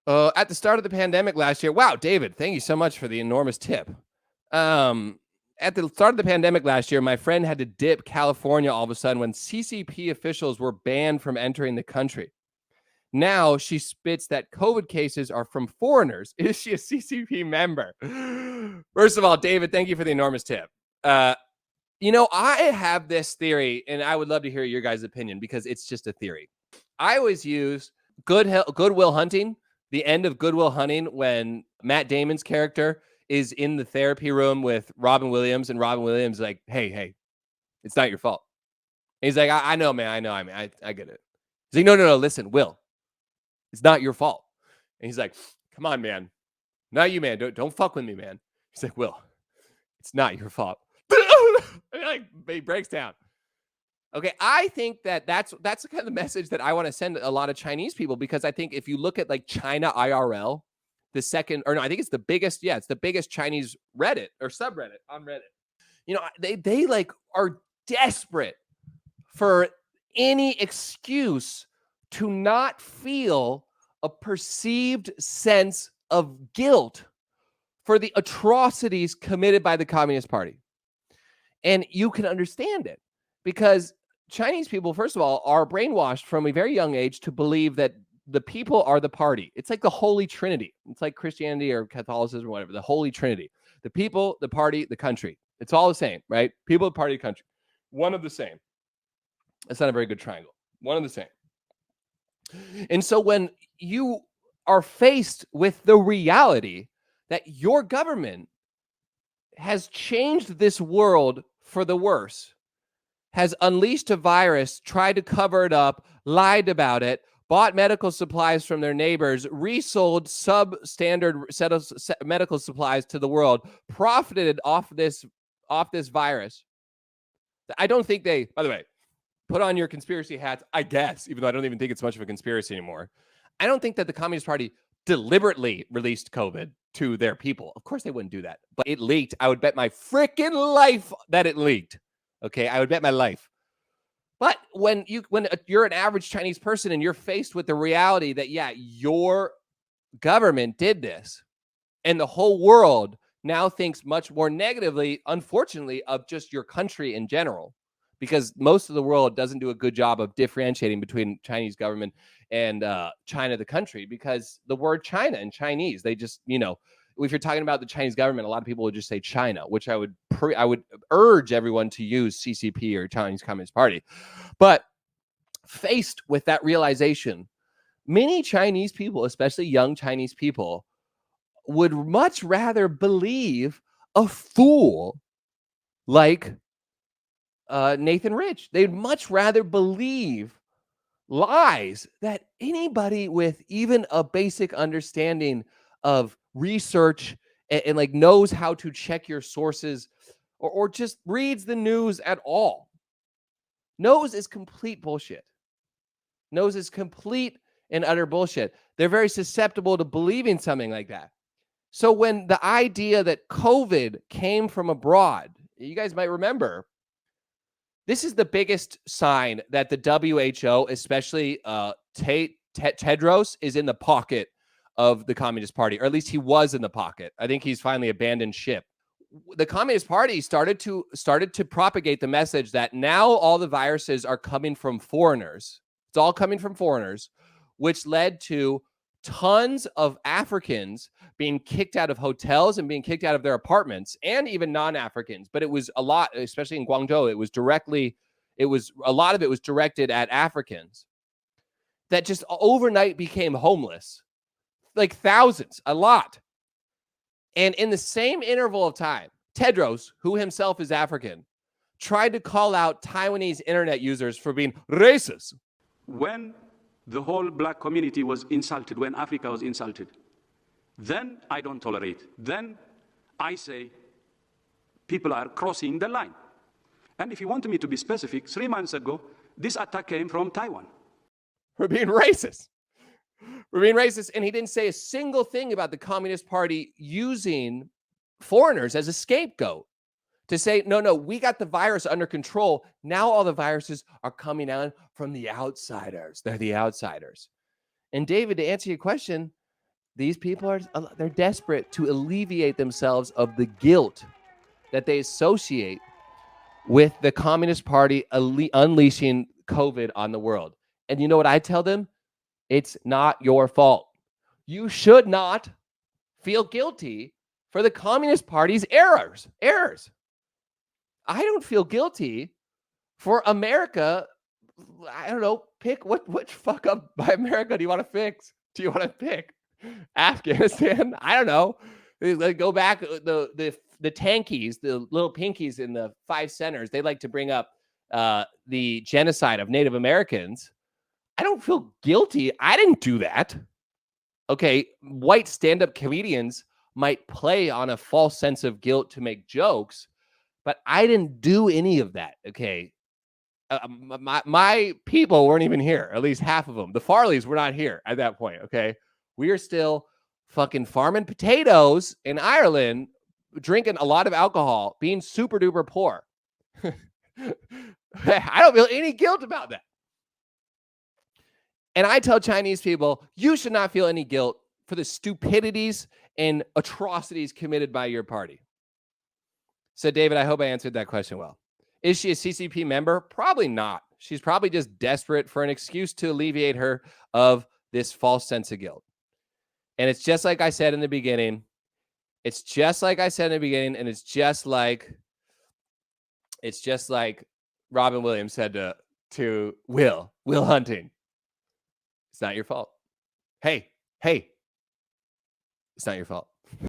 At the start of the pandemic last year, wow, David, thank you so much for the enormous tip. Um, at the start of the pandemic last year, my friend had to dip California all of a sudden when CCP officials were banned from entering the country. Now she spits that COVID cases are from foreigners. Is she a CCP member? First of all, David, thank you for the enormous tip. Uh, I have this theory, and I would love to hear your guys' opinion because it's just a theory. I always use Goodwill Hunting, the end of Goodwill Hunting, when Matt Damon's character is in the therapy room with Robin Williams, and Robin Williams is like, hey, it's not your fault. And he's like, I know, man, I know. I mean, I get it. He's like, no, listen, Will, it's not your fault. And he's like, come on, man. Not you, man. Don't fuck with me, man. He's like, Will, it's not your fault. He breaks down. Okay, I think that's the kind of message that I want to send a lot of Chinese people, because I think if you look at like China IRL, the second, or no, I think it's the biggest. Yeah, it's the biggest Chinese Reddit or subreddit on Reddit. They like are desperate for any excuse to not feel a perceived sense of guilt for the atrocities committed by the Communist Party. And you can understand it because Chinese people, first of all, are brainwashed from a very young age to believe that the people are the party. It's like the Holy Trinity. It's like Christianity or Catholicism or whatever, the Holy Trinity. The people, the party, the country. It's all the same, right? People, the party, the country. One of the same. That's not a very good triangle. One of the same. And so when you are faced with the reality that your government has changed this world for the worse, has unleashed a virus, tried to cover it up, lied about it, bought medical supplies from their neighbors, resold substandard set of medical supplies to the world, profited off this virus. I don't think they, by the way, put on your conspiracy hats, I guess, even though I don't even think it's much of a conspiracy anymore. I don't think that the Communist Party deliberately released COVID to their people. Of course they wouldn't do that, but it leaked. I would bet my freaking life that it leaked. Okay, I would bet my life. But when you're an average Chinese person and you're faced with the reality that, yeah, your government did this, and the whole world now thinks much more negatively, unfortunately, of just your country in general, because most of the world doesn't do a good job of differentiating between Chinese government and China, the country, because the word China and Chinese, they just, if you're talking about the Chinese government, a lot of people would just say China, which I would urge everyone to use CCP or Chinese Communist Party. But faced with that realization, many Chinese people, especially young Chinese people, would much rather believe a fool like Nathan Rich. They'd much rather believe lies that anybody with even a basic understanding of research and like knows how to check your sources or just reads the news at all knows is complete bullshit. Knows is complete and utter bullshit. They're very susceptible to believing something like that. So when the idea that COVID came from abroad, you guys might remember, this is the biggest sign that the WHO, especially Tedros, is in the pocket of the Communist Party, or at least he was in the pocket. I think he's finally abandoned ship. The Communist Party started to propagate the message that now all the viruses are coming from foreigners. It's all coming from foreigners, which led to tons of Africans being kicked out of hotels and being kicked out of their apartments, and even non-Africans. But it was a lot, especially in Guangzhou, a lot of it was directed at Africans that just overnight became homeless, like thousands, a lot. And in the same interval of time, Tedros, who himself is African, tried to call out Taiwanese internet users for being racist. When the whole black community was insulted, when Africa was insulted, then I don't tolerate. Then I say people are crossing the line. And if you want me to be specific, 3 months ago, this attack came from Taiwan. For being racist. And he didn't say a single thing about the Communist Party using foreigners as a scapegoat to say, no, we got the virus under control. Now all the viruses are coming out from the outsiders. They're the outsiders. And David, to answer your question, These people are they're desperate to alleviate themselves of the guilt that they associate with the Communist Party unleashing COVID on the world. And you know what I tell them? It's not your fault. You should not feel guilty for the Communist Party's errors. I don't feel guilty for America. I don't know. Pick which fuck up by America do you want to fix? Do you want to pick Afghanistan? I don't know. Go back the tankies, the little pinkies in the 5 centers. They like to bring up the genocide of Native Americans. I don't feel guilty. I didn't do that. Okay, white stand-up comedians might play on a false sense of guilt to make jokes, but I didn't do any of that. Okay, my people weren't even here. At least half of them. The Farleys were not here at that point. Okay, we are still fucking farming potatoes in Ireland, drinking a lot of alcohol, being super duper poor. I don't feel any guilt about that. And I tell Chinese people, you should not feel any guilt for the stupidities and atrocities committed by your party. So, David, I hope I answered that question well. Is she a CCP member? Probably not. She's probably just desperate for an excuse to alleviate her of this false sense of guilt. And it's just like I said in the beginning. And it's just like Robin Williams said to Will Hunting. It's not your fault. Hey, it's not your fault.